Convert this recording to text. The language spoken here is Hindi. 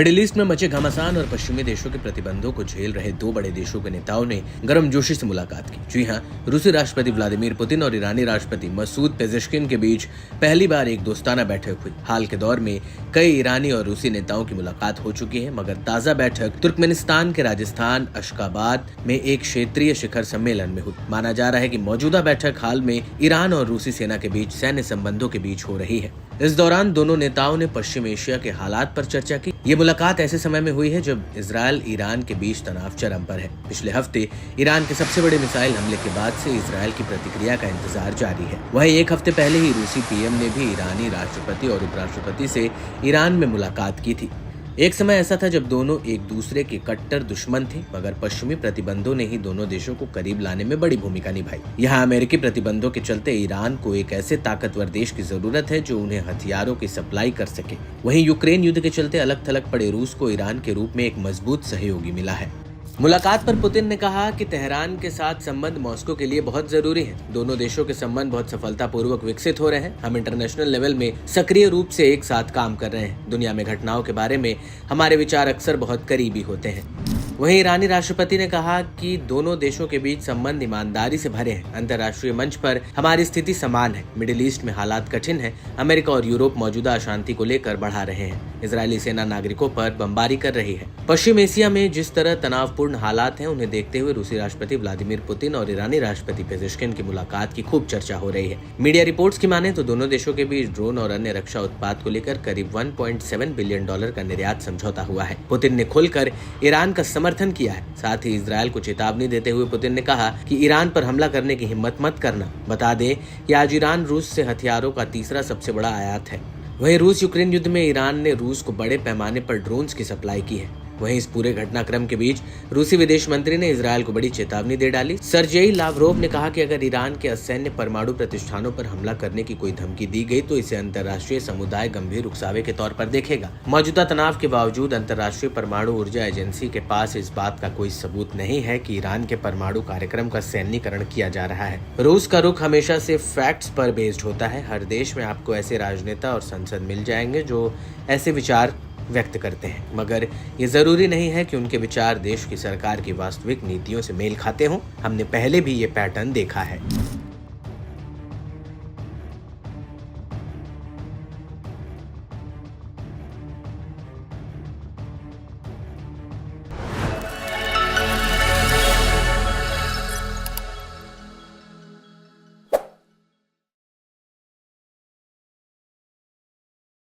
मिडिल ईस्ट में मचे घमासान और पश्चिमी देशों के प्रतिबंधों को झेल रहे दो बड़े देशों के नेताओं ने गर्मजोशी से मुलाकात की। जी हां, रूसी राष्ट्रपति व्लादिमीर पुतिन और ईरानी राष्ट्रपति मसूद पेजेश्किन के बीच पहली बार एक दोस्ताना बैठक हुई। हाल के दौर में कई ईरानी और रूसी नेताओं की मुलाकात हो चुकी है, मगर ताजा बैठक तुर्कमेनिस्तान के राजस्थान अशकाबाद में एक क्षेत्रीय शिखर सम्मेलन में हुई। माना जा रहा है कि मौजूदा बैठक हाल में ईरान और रूसी सेना के बीच सैन्य संबंधों के बीच हो रही है। इस दौरान दोनों नेताओं ने पश्चिम एशिया के हालात पर चर्चा की। ये मुलाकात ऐसे समय में हुई है जब इजरायल ईरान के बीच तनाव चरम पर है। पिछले हफ्ते ईरान के सबसे बड़े मिसाइल हमले के बाद से इजरायल की प्रतिक्रिया का इंतजार जारी है। वहीं एक हफ्ते पहले ही रूसी पीएम ने भी ईरानी राष्ट्रपति और उपराष्ट्रपति से ईरान में मुलाकात की थी। एक समय ऐसा था जब दोनों एक दूसरे के कट्टर दुश्मन थे, मगर पश्चिमी प्रतिबंधों ने ही दोनों देशों को करीब लाने में बड़ी भूमिका निभाई। यहाँ अमेरिकी प्रतिबंधों के चलते ईरान को एक ऐसे ताकतवर देश की जरूरत है जो उन्हें हथियारों की सप्लाई कर सके। वहीं यूक्रेन युद्ध के चलते अलग थलग पड़े रूस को ईरान के रूप में एक मजबूत सहयोगी मिला है। मुलाकात पर पुतिन ने कहा कि तेहरान के साथ संबंध मॉस्को के लिए बहुत जरूरी है। दोनों देशों के संबंध बहुत सफलतापूर्वक विकसित हो रहे हैं। हम इंटरनेशनल लेवल में सक्रिय रूप से एक साथ काम कर रहे हैं। दुनिया में घटनाओं के बारे में हमारे विचार अक्सर बहुत करीबी होते हैं। वहीं ईरानी राष्ट्रपति ने कहा कि दोनों देशों के बीच संबंध ईमानदारी से भरे हैं। अंतर्राष्ट्रीय मंच पर हमारी स्थिति समान है। मिडिल ईस्ट में हालात कठिन है। अमेरिका और यूरोप मौजूदा अशांति को लेकर बढ़ा रहे हैं। इजरायली सेना नागरिकों पर बमबारी कर रही है। पश्चिम एशिया में जिस तरह तनावपूर्ण हालात हैं, उन्हें देखते हुए रूसी राष्ट्रपति व्लादिमीर पुतिन और ईरानी राष्ट्रपति पेजेश्किन की मुलाकात की खूब चर्चा हो रही है। मीडिया रिपोर्ट्स की माने तो दोनों देशों के बीच ड्रोन और अन्य रक्षा उत्पाद को लेकर करीब $1.7 बिलियन का निर्यात समझौता हुआ है। पुतिन ने खुलकर ईरान का समर्थन किया है। साथ ही इजरायल को चेतावनी देते हुए पुतिन ने कहा कि ईरान पर हमला करने की हिम्मत मत करना। बता दें कि आज ईरान रूस से हथियारों का तीसरा सबसे बड़ा आयात है। वहीं रूस यूक्रेन युद्ध में ईरान ने रूस को बड़े पैमाने पर ड्रोन्स की सप्लाई की है। वहीं इस पूरे घटनाक्रम के बीच रूसी विदेश मंत्री ने इजरायल को बड़ी चेतावनी दे डाली। सर्जेई लावरोव ने कहा कि अगर ईरान के असैन्य परमाणु प्रतिष्ठानों पर हमला करने की कोई धमकी दी गई तो इसे अंतर्राष्ट्रीय समुदाय गंभीर उकसावे के तौर पर देखेगा। मौजूदा तनाव के बावजूद अंतर्राष्ट्रीय परमाणु ऊर्जा एजेंसी के पास इस बात का कोई सबूत नहीं है कि ईरान के परमाणु कार्यक्रम का सैन्यीकरण किया जा रहा है। रूस का रुख हमेशा से फैक्ट्स पर बेस्ड होता है। हर देश में आपको ऐसे राजनेता और संसद मिल जाएंगे जो ऐसे विचार व्यक्त करते हैं, मगर ये जरूरी नहीं है कि उनके विचार देश की सरकार की वास्तविक नीतियों से मेल खाते हों। हमने पहले भी ये पैटर्न देखा है।